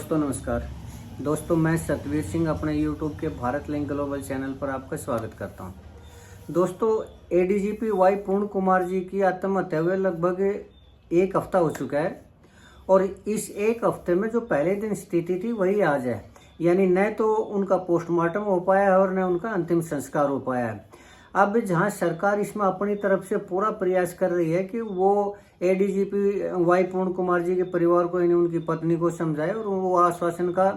दोस्तों नमस्कार। दोस्तों मैं सतवीर सिंह अपने YouTube के भारत लिंक ग्लोबल चैनल पर आपका स्वागत करता हूं। दोस्तों एडीजीपी वाई पूर्ण कुमार जी की आत्महत्या हुए लगभग एक हफ्ता हो चुका है और इस एक हफ्ते में जो पहले दिन स्थिति थी वही आज है, यानी न तो उनका पोस्टमार्टम हो पाया है और न उनका अंतिम संस्कार हो पाया है। अब जहां सरकार इसमें अपनी तरफ से पूरा प्रयास कर रही है कि वो एडीजीपी वाई पूर्ण कुमार जी के परिवार को यानी उनकी पत्नी को समझाए और वो आश्वासन का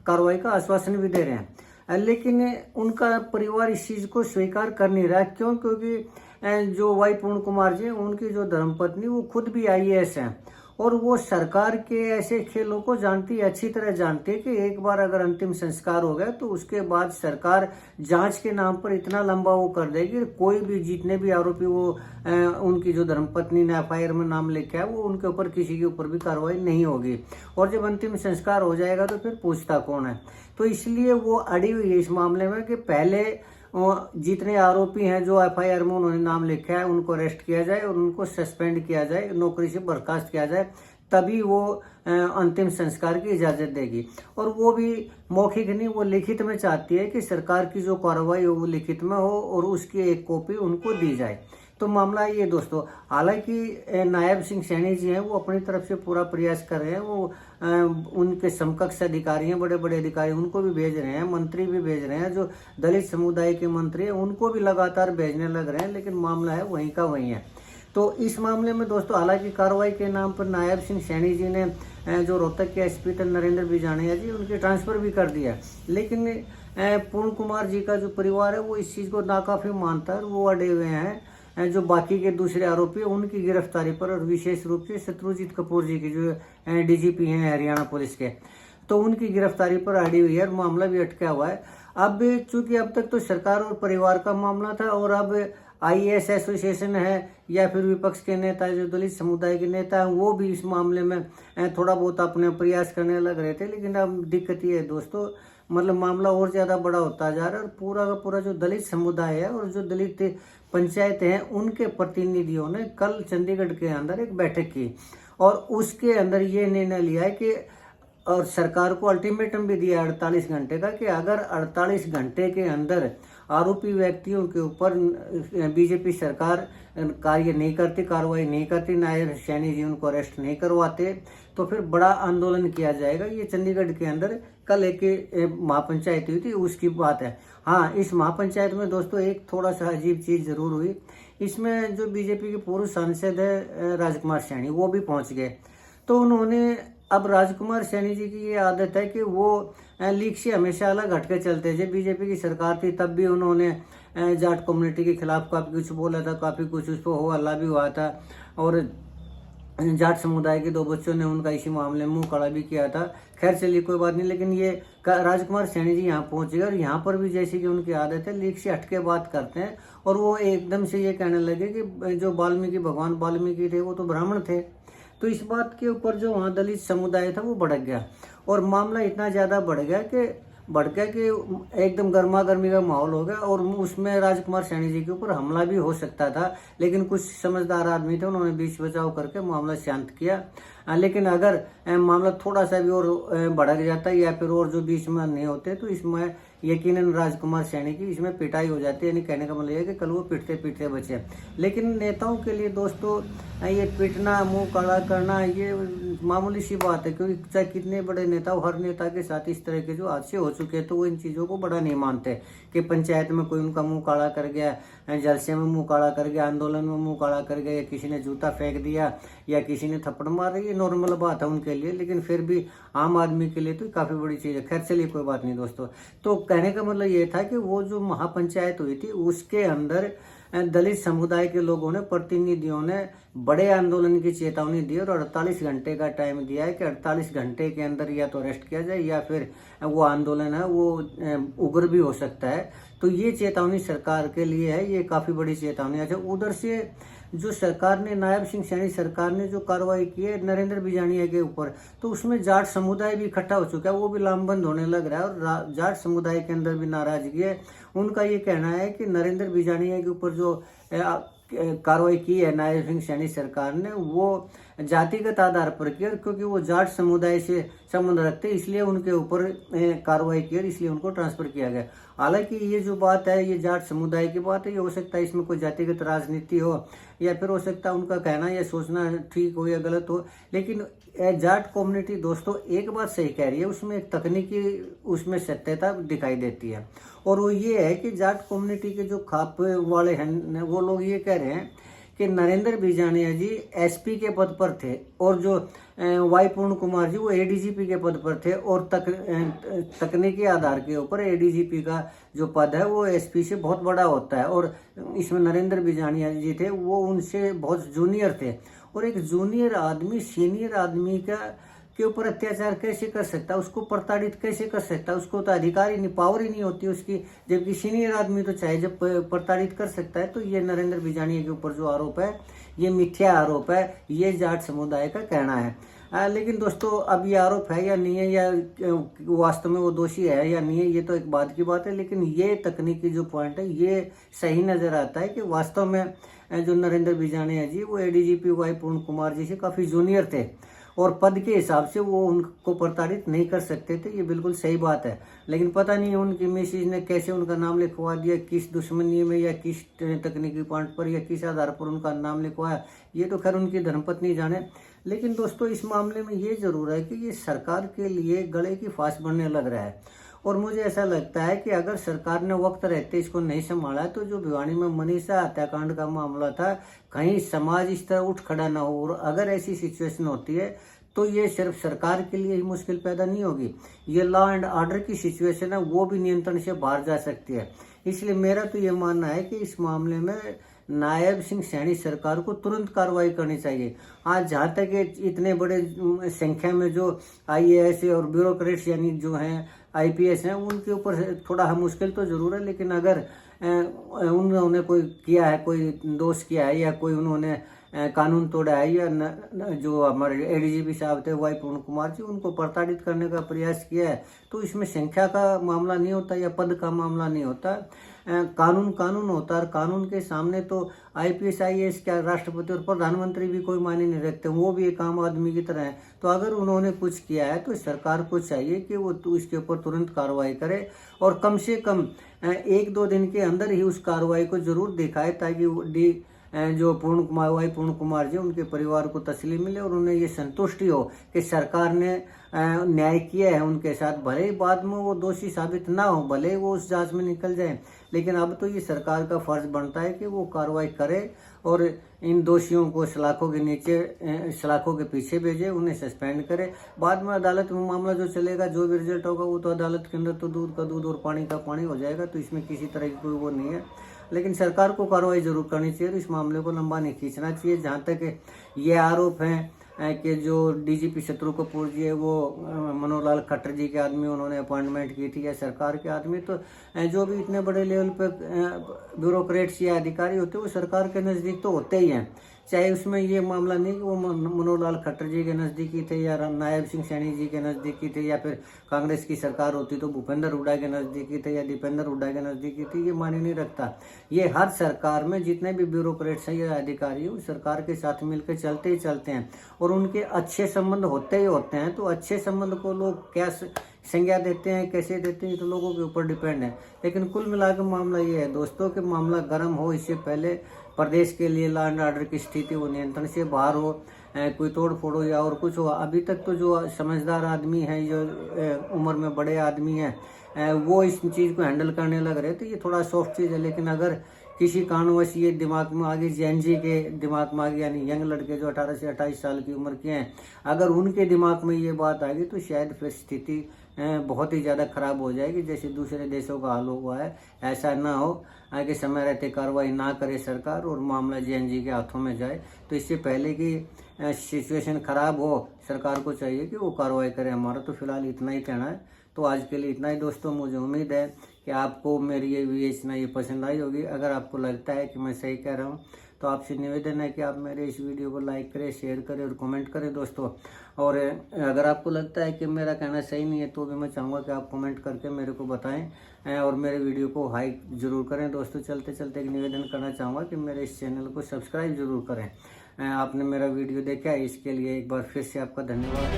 कार्रवाई का आश्वासन भी दे रहे हैं, लेकिन उनका परिवार इस चीज़ को स्वीकार कर नहीं रहा। क्यों? क्योंकि जो वाई पूर्ण कुमार जी उनकी जो धर्मपत्नी वो खुद भी आईएएस हैं और वो सरकार के ऐसे खेलों को जानती है, अच्छी तरह जानती है कि एक बार अगर अंतिम संस्कार हो गया तो उसके बाद सरकार जांच के नाम पर इतना लंबा वो कर देगी कि कोई भी जितने भी आरोपी वो उनकी जो धर्मपत्नी ने एफआईआर में नाम लिखा है वो उनके ऊपर किसी के ऊपर भी कार्रवाई नहीं होगी और जब अंतिम संस्कार हो जाएगा तो फिर पूछता कौन है। तो इसलिए वो अड़ी हुई है इस मामले में कि पहले जितने आरोपी हैं जो एफआईआर में उन्होंने नाम लिखा है उनको अरेस्ट किया जाए और उनको सस्पेंड किया जाए, नौकरी से बर्खास्त किया जाए, तभी वो अंतिम संस्कार की इजाज़त देगी। और वो भी मौखिक नहीं, वो लिखित में चाहती है कि सरकार की जो कार्रवाई हो वो लिखित में हो और उसकी एक कॉपी उनको दी जाए। तो मामला ये दोस्तों, हालांकि नायब सिंह सैनी जी हैं वो अपनी तरफ से पूरा प्रयास कर रहे हैं, वो उनके समकक्ष अधिकारी हैं, बड़े बड़े अधिकारी उनको भी भेज रहे हैं, मंत्री भी भेज रहे हैं, जो दलित समुदाय के मंत्री हैं उनको भी लगातार भेजने लग रहे हैं, लेकिन मामला है वहीं का वहीं है। तो इस मामले में दोस्तों हालांकि कार्रवाई के नाम पर नायब सिंह सैनी जी ने जो रोहतक के एसपी थे नरेंद्र बिजानिया जी उनकी ट्रांसफ़र भी कर दिया, लेकिन पूर्ण कुमार जी का जो परिवार है वो इस चीज़ को नाकाफी मानता है और वो अड़े हुए हैं जो बाकी के दूसरे आरोपी हैं उनकी गिरफ्तारी पर, और विशेष रूप से शत्रुजीत कपूर जी की जो डीजीपी हैं हरियाणा पुलिस के, तो उनकी गिरफ्तारी पर अड़ी हुई है और मामला भी अटका हुआ है। अब चूंकि अब तक तो सरकार और परिवार का मामला था और अब आईएएस एसोसिएशन है या फिर विपक्ष के नेता जो दलित समुदाय के नेता हैं वो भी इस मामले में थोड़ा बहुत अपने प्रयास करने लग रहे थे, लेकिन अब दिक्कत ये है दोस्तों, मतलब मामला और ज़्यादा बड़ा होता जा रहा है और पूरा का पूरा जो दलित समुदाय है और जो दलित पंचायतें हैं उनके प्रतिनिधियों ने कल चंडीगढ़ के अंदर एक बैठक की और उसके अंदर ये निर्णय लिया है कि और सरकार को अल्टीमेटम भी दिया 48 घंटे का कि अगर 48 घंटे के अंदर आरोपी व्यक्तियों के ऊपर बीजेपी सरकार कार्य नहीं करती, कार्रवाई नहीं करती, नायब सैनी जी उनको अरेस्ट नहीं करवाते तो फिर बड़ा आंदोलन किया जाएगा। ये चंडीगढ़ के अंदर कल एक महापंचायत हुई थी उसकी बात है। हाँ, इस महापंचायत में दोस्तों एक थोड़ा सा अजीब चीज़ जरूर हुई, इसमें जो बीजेपी के पूर्व सांसद है राजकुमार सैनी वो भी पहुंच गए। तो उन्होंने, अब राजकुमार सैनी जी की ये आदत है कि वो लीग से हमेशा अलग हटके चलते थे। बीजेपी की सरकार थी तब भी उन्होंने जाट कम्युनिटी के खिलाफ काफ़ी कुछ बोला था, काफ़ी कुछ उस पर हो हल्ला भी हुआ था और जाट समुदाय के 2 बच्चों ने उनका इसी मामले में मुंह कड़ा भी किया था। खैर चलिए कोई बात नहीं, लेकिन ये राजकुमार सैनी जी यहाँ पहुँच गए और यहाँ पर भी जैसे कि उनकी आदत है लीग से हटके बात करते हैं और वो एकदम से ये कहने लगे कि जो भगवान वाल्मीकि थे वो तो ब्राह्मण थे। तो इस बात के ऊपर जो वहाँ दलित समुदाय था वो भड़क गया और मामला इतना ज़्यादा बढ़ गया कि एकदम गर्मा गर्मी का माहौल हो गया और उसमें राजकुमार सैनी जी के ऊपर हमला भी हो सकता था, लेकिन कुछ समझदार आदमी थे उन्होंने बीच बचाव करके मामला शांत किया। लेकिन अगर मामला थोड़ा सा भी और भड़क जाता या फिर और जो बीच में नहीं होते तो इसमें यकीनन राजकुमार सैनी की इसमें पिटाई हो जाती है, यानी कहने का मतलब है कि कल वो पिटते पिटते बचे। लेकिन नेताओं के लिए दोस्तों ये पिटना, मुंह काला करना ये मामूली सी बात है, क्योंकि चाहे कितने बड़े नेता हो, हर नेता के साथ इस तरह के जो हादसे हो चुके हैं तो वो इन चीज़ों को बड़ा नहीं मानते कि पंचायत में कोई उनका मुंह काला कर गया, जलसे में मुंह काला कर गया, आंदोलन में मुंह काला कर गया, या किसी ने जूता फेंक दिया या किसी ने थप्पड़ मार, ये नॉर्मल बात है उनके लिए, लेकिन फिर भी आम आदमी के लिए तो काफ़ी बड़ी चीज़ है। खैर चलिए कोई बात नहीं दोस्तों। तो कहने का मतलब ये था कि वो जो महापंचायत हुई थी उसके अंदर दलित समुदाय के लोगों ने, प्रतिनिधियों ने बड़े आंदोलन की चेतावनी दी और 48 घंटे का टाइम दिया है कि 48 घंटे के अंदर या तो अरेस्ट किया जाए या फिर वो आंदोलन है वो उग्र भी हो सकता है। तो ये चेतावनी सरकार के लिए है, ये काफ़ी बड़ी चेतावनी है। अच्छा, उधर से जो सरकार ने, नायब सिंह सैनी सरकार ने जो कार्रवाई की है नरेंद्र बिजानिया के ऊपर, तो उसमें जाट समुदाय भी इकट्ठा हो चुका है, वो भी लामबंद होने लग रहा है और जाट समुदाय के अंदर भी नाराजगी है। उनका ये कहना है कि नरेंद्र बिजानिया के ऊपर जो कार्रवाई की है नायब सिंह सैनी सरकार ने, वो जातिगत आधार पर की, और क्योंकि वो जाट समुदाय से संबंध रखते इसलिए उनके ऊपर कार्रवाई की और इसलिए उनको ट्रांसफर किया गया। हालांकि ये जो बात है ये जाट समुदाय की बात है, ये हो सकता है इसमें कोई जातिगत राजनीति हो, या फिर हो सकता है उनका कहना या सोचना ठीक हो या गलत हो, लेकिन जाट कम्युनिटी दोस्तों एक बात सही कह रही है, उसमें एक तकनीकी उसमें सत्यता दिखाई देती है, और वो ये है कि जाट कम्युनिटी के जो खाप वाले हैं वो लोग ये कह रहे हैं कि नरेंद्र बिजानिया जी एसपी के पद पर थे, और जो वाई पूर्ण कुमार जी वो एडीजीपी के पद पर थे, और तकनीकी आधार के ऊपर एडीजीपी का जो पद है वो एसपी से बहुत बड़ा होता है, और इसमें नरेंद्र बिजानिया जी थे वो उनसे बहुत जूनियर थे, और एक जूनियर आदमी सीनियर आदमी के ऊपर अत्याचार कैसे कर सकता है, उसको प्रताड़ित कैसे कर सकता है, उसको तो अधिकार ही नहीं, पावर ही नहीं होती उसकी, जबकि सीनियर आदमी तो चाहे जब प्रताड़ित कर सकता है। तो ये नरेंद्र बिजानिया के ऊपर जो आरोप है ये मिथ्या आरोप है, ये जाट समुदाय का कहना है। लेकिन दोस्तों अब ये आरोप है या नहीं है, या वास्तव में वो दोषी है या नहीं है, ये तो एक बाद की बात है, लेकिन ये तकनीकी जो पॉइंट है ये सही नजर आता है कि वास्तव में जो नरेंद्र बिजानिया जी वो एडीजीपी वाई पूर्ण कुमार जी से काफ़ी जूनियर थे, और पद के हिसाब से वो उनको प्रताड़ित नहीं कर सकते थे, ये बिल्कुल सही बात है। लेकिन पता नहीं उनकी मिसेज ने कैसे उनका नाम लिखवा दिया, किस दुश्मनी में या किस तकनीकी पॉइंट पर या किस आधार पर उनका नाम लिखवाया, ये तो खैर उनकी धर्मपत्नी जाने। लेकिन दोस्तों इस मामले में ये जरूर है कि ये सरकार के लिए गले की फांस बनने लग रहा है, और मुझे ऐसा लगता है कि अगर सरकार ने वक्त रहते इसको नहीं संभाला तो जो भिवानी में मनीषा हत्याकांड का मामला था, कहीं समाज इस तरह उठ खड़ा ना हो, और अगर ऐसी सिचुएशन होती है तो ये सिर्फ सरकार के लिए ही मुश्किल पैदा नहीं होगी, ये लॉ एंड ऑर्डर की सिचुएशन है वो भी नियंत्रण से बाहर जा सकती है। इसलिए मेरा तो ये मानना है कि इस मामले में नायब सिंह सैनी सरकार को तुरंत कार्रवाई करनी चाहिए। आज जहाँ तक इतने बड़े संख्या में जो आईएएस और ब्यूरोक्रेट्स यानी जो हैं आईपीएस हैं उनके ऊपर थोड़ा मुश्किल तो जरूर है, लेकिन अगर उन्होंने कोई किया है, कोई दोष किया है, या कोई उन्होंने कानून तोड़ा है, या जो हमारे एडीजीपी साहब थे वाई पूर्ण कुमार जी उनको प्रताड़ित करने का प्रयास किया है, तो इसमें संख्या का मामला नहीं होता या पद का मामला नहीं होता, कानून होता है। और कानून के सामने तो आईपीएस आईएएस क्या राष्ट्रपति और प्रधानमंत्री भी कोई मायने नहीं रखते, वो भी एक आम आदमी की तरह है। तो अगर उन्होंने कुछ किया है तो सरकार को चाहिए कि वो इसके ऊपर तुरंत कार्रवाई करे, और कम से कम 1-2 दिन के अंदर ही उस कार्रवाई को जरूर दिखाए, ताकि जो वाई पूर्ण कुमार जी उनके परिवार को तसल्ली मिले और उन्हें ये संतुष्टि हो कि सरकार ने न्याय किया है उनके साथ। भले ही बाद में वो दोषी साबित ना हो, भले ही वो उस जांच में निकल जाए, लेकिन अब तो ये सरकार का फर्ज बनता है कि वो कार्रवाई करे और इन दोषियों को सलाखों के नीचे, सलाखों के पीछे भेजे, उन्हें सस्पेंड करे। बाद में अदालत में मामला जो चलेगा, जो भी रिजल्ट होगा वो तो अदालत के अंदर तो दूध का दूध और पानी का पानी हो जाएगा, तो इसमें किसी तरह की कोई वो नहीं है। लेकिन सरकार को कार्रवाई जरूर करनी चाहिए, तो इस मामले को लंबा नहीं खींचना चाहिए। जहाँ तक ये आरोप हैं कि जो डीजीपी शत्रु कपूर जी है वो मनोहर लाल खट्टर जी के आदमी उन्होंने अपॉइंटमेंट की थी, या सरकार के आदमी, तो जो भी इतने बड़े लेवल पे ब्यूरोक्रेट्स या अधिकारी होते हैं वो सरकार के नज़दीक तो होते ही हैं। चाहे उसमें ये मामला नहीं कि वो मनोहर लाल खट्टर जी के नज़दीकी थे, या नायब सिंह सैनी जी के नज़दीकी थे, या फिर कांग्रेस की सरकार होती तो भूपेंद्र हुड्डा के नज़दीकी थे या दीपेंद्र हुड्डा के नज़दीकी थे, ये मायने नहीं रखता। ये हर सरकार में जितने भी ब्यूरोक्रेट्स हैं या अधिकारी वो सरकार के साथ मिलकर चलते ही चलते हैं, और उनके अच्छे संबंध होते ही होते हैं। तो अच्छे संबंध को लोग क्या संज्ञा देते हैं, कैसे देते हैं, ये तो लोगों के ऊपर डिपेंड है। लेकिन कुल मिलाकर मामला ये है दोस्तों कि मामला गर्म हो, इससे पहले प्रदेश के लिए लॉ एंड ऑर्डर की स्थिति वो नियंत्रण से बाहर हो, कोई तोड़ फोड़ हो या और कुछ हो। अभी तक तो जो समझदार आदमी हैं, जो उम्र में बड़े आदमी हैं, वो इस चीज़ को हैंडल करने लग रहे, तो ये थोड़ा सॉफ्ट चीज़ है। लेकिन अगर किसी कारणवश ये दिमाग में आ गई, जेएनजी के दिमाग में आ गई, यानी यंग लड़के जो 18 से 28 साल की उम्र के हैं, अगर उनके दिमाग में ये बात आ गई तो शायद फिर स्थिति बहुत ही ज़्यादा खराब हो जाएगी, जैसे दूसरे देशों का हाल हुआ है। ऐसा ना हो आगे समय रहते कार्रवाई ना करे सरकार और मामला जेएनजी के हाथों में जाए। तो इससे पहले कि सिचुएशन खराब हो, सरकार को चाहिए कि वो कार्रवाई करे। हमारा तो फिलहाल इतना ही कहना है। तो आज के लिए इतना ही दोस्तों। मुझे उम्मीद है कि आपको मेरी ये विवेचना ये पसंद आई होगी। अगर आपको लगता है कि मैं सही कह रहा हूँ तो आपसे निवेदन है कि आप मेरे इस वीडियो को लाइक करें, शेयर करें और कमेंट करें दोस्तों। और अगर आपको लगता है कि मेरा कहना सही नहीं है तो भी मैं चाहूँगा कि आप कमेंट करके मेरे को बताएं और मेरे वीडियो को हाइक जरूर करें दोस्तों। चलते चलते एक निवेदन करना चाहूँगा कि मेरे इस चैनल को सब्सक्राइब जरूर करें। आपने मेरा वीडियो देखा है इसके लिए एक बार फिर से आपका धन्यवाद।